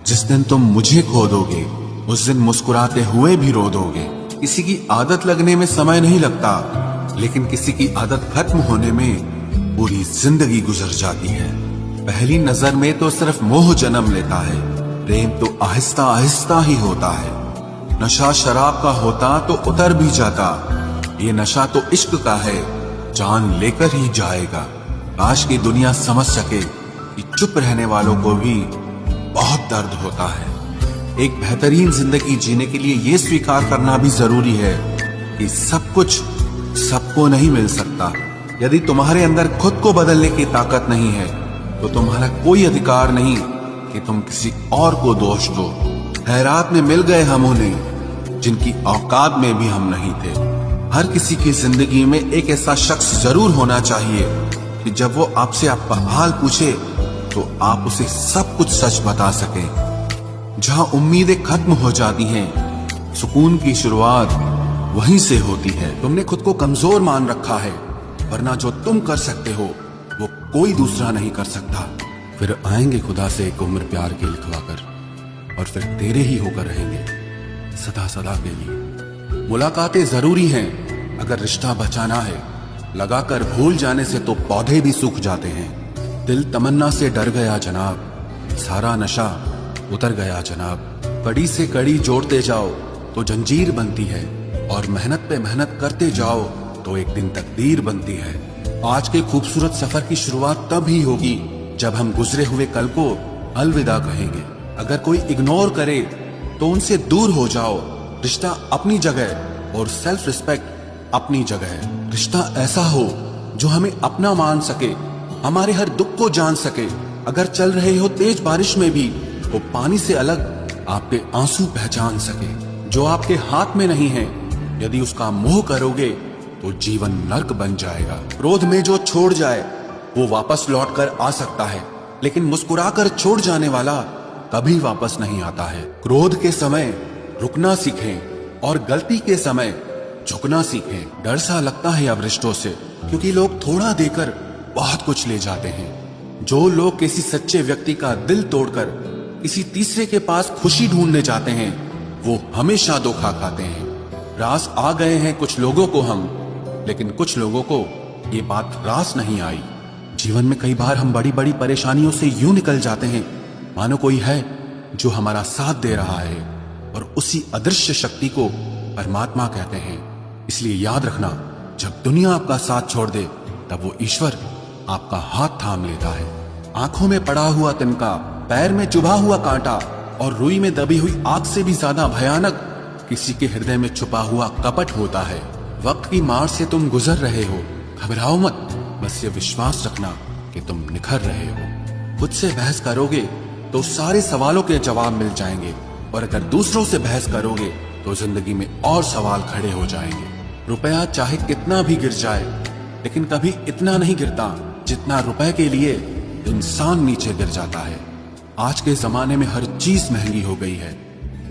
जिस दिन तुम मुझे खो दोगे उस दिन मुस्कुराते हुए भी रो दोगे। किसी की आदत लगने में समय नहीं लगता, लेकिन किसी की आदत खत्म होने में पूरी जिंदगी गुजर जाती है। पहली नजर में तो सिर्फ मोह जन्म लेता है, प्रेम तो आहिस्ता आहिस्ता ही होता है। नशा शराब का होता तो उतर भी जाता, ये नशा तो इश्क का है, जान लेकर ही जाएगा। काश की दुनिया समझ सके कि चुप रहने वालों को भी बहुत दर्द होता है। एक बेहतरीन जिंदगी जीने के लिए ये स्वीकार करना भी जरूरी है कि सब कुछ सबको नहीं मिल सकता। यदि तुम्हारे अंदर खुद को बदलने की ताकत नहीं है तो तुम्हारा कोई अधिकार नहीं कि तुम किसी और को दोष दो। खैरात में मिल गए हम उन्हें जिनकी औकात में भी हम नहीं थे। हर किसी की जिंदगी में एक ऐसा शख्स जरूर होना चाहिए कि जब वो आपसे आपका हाल पूछे तो आप उसे सब कुछ सच बता सकें। जहां उम्मीदें खत्म हो जाती हैं, सुकून की शुरुआत वहीं से होती है। तुमने खुद को कमजोर मान रखा है, वरना जो तुम कर सकते हो वो कोई दूसरा नहीं कर सकता। फिर आएंगे खुदा से एक उम्र प्यार के लिखवा कर, और फिर तेरे ही होकर रहेंगे सदा सदा के लिए। मुलाकातें जरूरी हैं अगर रिश्ता बचाना है, लगाकर भूल जाने से तो पौधे भी सूख जाते हैं। दिल तमन्ना से डर गया जनाब, सारा नशा उतर गया जनाब। कड़ी से कड़ी जोड़ते जाओ तो जंजीर बनती है, और मेहनत पे मेहनत करते जाओ तो एक दिन तकदीर बनती है। आज के खूबसूरत सफर की शुरुआत तब ही होगी जब हम गुजरे हुए कल को अलविदा कहेंगे। अगर कोई इग्नोर करे तो उनसे दूर हो जाओ। रिश्ता अपनी जगह और सेल्फ रिस्पेक्ट अपनी जगह। रिश्ता ऐसा हो जो हमें अपना मान सके, हमारे हर दुख को जान सके। अगर चल रहे हो तेज बारिश में भी वो पानी से अलग आपके आंसू पहचान सके। जो आपके हाथ में नहीं है, यदि उसका मोह करोगे तो जीवन नर्क बन जाएगा। क्रोध में जो छोड़ जाए वो वापस लौट कर आ सकता है, लेकिन मुस्कुराकर छोड़ जाने वाला कभी वापस नहीं आता है। क्रोध के समय रुकना सीखें और गलती के समय झुकना सीखें। डर सा लगता है अब रिश्तों से, क्योंकि लोग थोड़ा देकर बहुत कुछ ले जाते हैं। जो लोग किसी सच्चे व्यक्ति का दिल तोड़कर किसी तीसरे के पास खुशी ढूंढने जाते हैं वो हमेशा धोखा खाते हैं। रास आ गए हैं कुछ लोगों को हम, लेकिन कुछ लोगों को ये बात रास नहीं आई। जीवन में कई बार हम बड़ी बड़ी परेशानियों से यूं निकल जाते हैं मानो कोई है जो हमारा साथ दे रहा है, और उसी अदृश्य शक्ति को परमात्मा कहते हैं। इसलिए याद रखना, जब दुनिया आपका साथ छोड़ दे तब वो ईश्वर आपका हाथ थाम लेता है। आंखों में पड़ा हुआ तिनका, पैर में चुभा हुआ कांटा और रुई में दबी हुई आग से भी ज्यादा भयानक किसी के हृदय में छुपा हुआ कपट होता है। वक्त की मार से तुम गुजर रहे हो, घबराओ मत, बस ये विश्वास रखना कि तुम निखर रहे हो। खुद से बहस करोगे तो सारे सवालों के जवाब मिल जाएंगे, और अगर दूसरों से बहस करोगे तो जिंदगी में और सवाल खड़े हो जाएंगे। रुपया चाहे कितना भी गिर जाए, लेकिन कभी इतना नहीं गिरता जितना रुपए के लिए इंसान नीचे गिर जाता है। आज के जमाने में हर चीज महंगी हो गई है,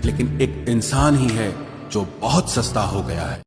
लेकिन एक इंसान ही है जो बहुत सस्ता हो गया है।